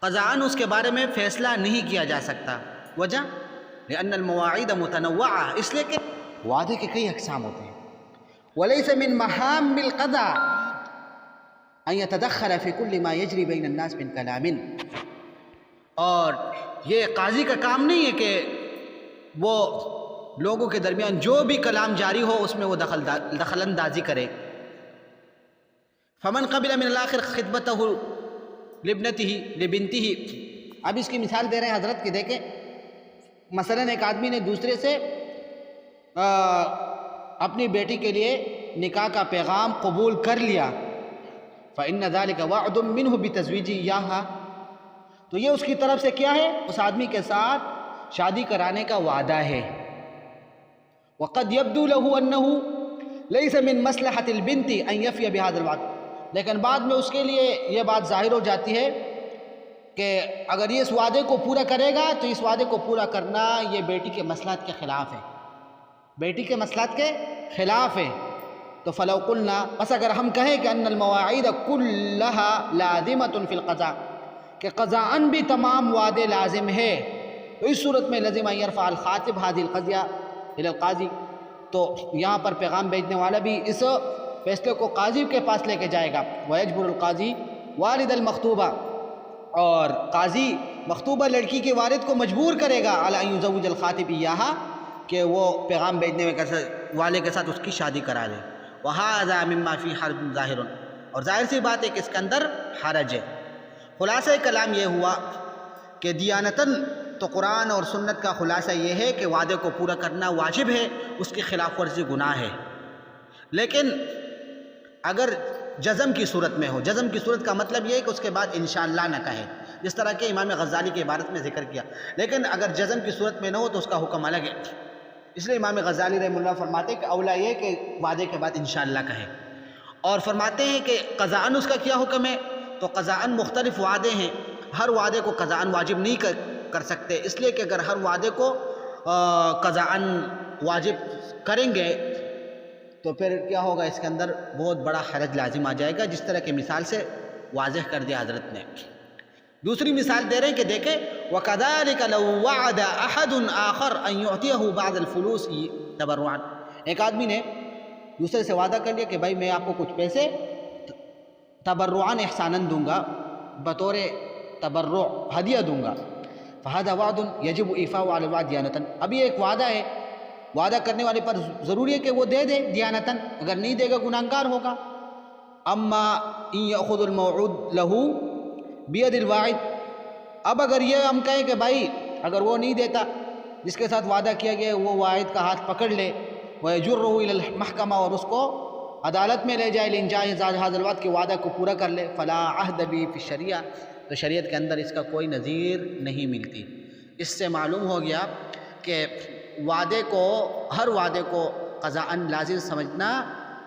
قضاءً اس کے بارے میں فیصلہ نہیں کیا جا سکتا۔ وجہ لأن المواعید متنوعہ، اس لیے کہ وعدے کے کئی اقسام ہوتے ہیں۔ ولیس من مہام القضاء ان يتدخل في كل ما يجري بين الناس من کلام، اور یہ قاضی کا کام نہیں ہے کہ وہ لوگوں کے درمیان جو بھی کلام جاری ہو اس میں وہ دخل اندازی کرے۔ فمن قبل من الآخر خطبته لبنته، اب اس کی مثال دے رہے ہیں حضرت کہ دیکھیں مثلا ایک آدمی نے دوسرے سے اپنی بیٹی کے لیے نکاح کا پیغام قبول کر لیا، فإن ذلك وعد منه بتزویج إياها، تو یہ اس کی طرف سے کیا ہے؟ اس آدمی کے ساتھ شادی کرانے کا وعدہ ہے۔ وقد يبدو له أنه ليس من مصلحة البنت أن يفي بهذا الوعد، لیکن بعد میں اس کے لیے یہ بات ظاہر ہو جاتی ہے کہ اگر یہ اس وعدے کو پورا کرے گا تو اس وعدے کو پورا کرنا یہ بیٹی کے مصلحت کے خلاف ہے، بیٹی کے مصلحت کے خلاف ہے۔ تو فلو قلنا، بس اگر ہم کہیں کہ ان المواعید كلها لازمة في القضاء، کہ قضاءً بھی تمام وعدے لازم ہے، تو اس صورت میں لازم ان يرفع الخاطب هذه القضیہ الى القاضی، تو یہاں پر پیغام بھیجنے والا بھی اس فیصلے کو قاضی کے پاس لے کے جائے گا۔ ويجبر القاضی والد المخطوبہ، اور قاضی مخطوبہ لڑکی کے والد کو مجبور کرے گا على ان يزوج الخاطب إياها، کہ وہ پیغام بھیجنے والے کے ساتھ اس کی شادی کرا دے۔ وهذا مما فی حرج ظاہر، اور ظاہر سی بات ہے کہ اس کے اندر حرج ہے۔ خلاصہ کلام یہ ہوا کہ دیانتاً تو قرآن اور سنت کا خلاصہ یہ ہے کہ وعدے کو پورا کرنا واجب ہے، اس کی خلاف ورزی گناہ ہے۔ لیکن اگر جزم کی صورت میں ہو، جزم کی صورت کا مطلب یہ ہے کہ اس کے بعد انشاءاللہ نہ کہے، جس طرح کہ امام غزالی کی عبارت میں ذکر کیا، لیکن اگر جزم کی صورت میں نہ ہو تو اس کا حکم الگ ہے۔ اس لیے امام غزالی رحمہ اللہ فرماتے ہیں کہ اولا یہ کہ وعدے کے بعد انشاءاللہ کہے، اور فرماتے ہیں کہ قضاءً اس کا کیا حکم ہے؟ تو قضاءً مختلف وعدے ہیں، ہر وعدے کو قضاءً واجب نہیں کر سکتے، اس لیے کہ اگر ہر وعدے کو قضاءً واجب کریں گے تو پھر کیا ہوگا؟ اس کے اندر بہت بڑا حرج لازم آ جائے گا، جس طرح کے مثال سے واضح کر دیا حضرت نے۔ دوسری مثال دے رہے ہیں کہ دیکھیں وَكَذَلِكَ لَوْ وَعَدَ أَحَدٌ آخر أَن يُعْطِيَهُ بَعْضَ الْفُلُوسِ تَبَرُّعًا، ایک آدمی نے دوسرے سے وعدہ کر لیا کہ بھائی میں آپ کو کچھ پیسے تبرعاً احساناً دوں گا، بطور تبرع ہدیہ دوں گا، فَهَذَا وَعْدٌ يَجِبُ إِيفَاؤُهُ عَلَى الْوَعْدِ دِيَانَةً، اب یہ ایک وعدہ ہے، وعدہ کرنے والے پر ضروری ہے کہ وہ دے دے دیانتاً، اگر نہیں دے گا گناہگار ہوگا۔ اما ان یأخذ الموعود له بید الواعد، اب اگر یہ ہم کہیں کہ بھائی اگر وہ نہیں دیتا جس کے ساتھ وعدہ کیا گیا وہ واعد کا ہاتھ پکڑ لے، وَيَجُرُّهُ إِلَى الْمَحْكَمَةِ، اور اس کو عدالت میں لے جائے لِإِنْجَازِ هَذَا الْوَعْدِ، کے وعدہ کو پورا کر لے، فَلَا عَهْدَ بِهِ فِي الشَّرِيعَةِ، تو شریعت کے اندر اس کا کوئی نظیر نہیں ملتی۔ اس سے معلوم ہو گیا کہ وعدے کو، ہر وعدے کو قضاءً لازم سمجھنا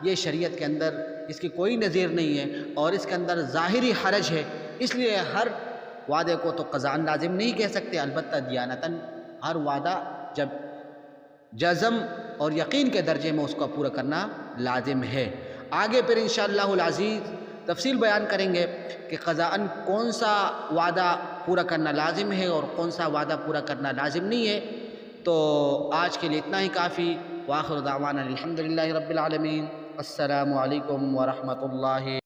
یہ شریعت کے اندر اس کی کوئی نظیر نہیں ہے، اور اس کے اندر ظاہری حرج ہے، اس لیے ہر وعدے کو تو قضاءً لازم نہیں کہہ سکتے، البتہ دیانتاً ہر وعدہ جب جزم اور یقین کے درجے میں اس کو پورا کرنا لازم ہے۔ آگے پھر انشاءاللہ العزیز تفصیل بیان کریں گے کہ قضاءً کون سا وعدہ پورا کرنا لازم ہے اور کون سا وعدہ پورا کرنا لازم نہیں ہے۔ تو آج کے لیے اتنا ہی کافی، وآخر دعوانا الحمدللہ رب العالمین، السلام علیکم ورحمۃ اللہ۔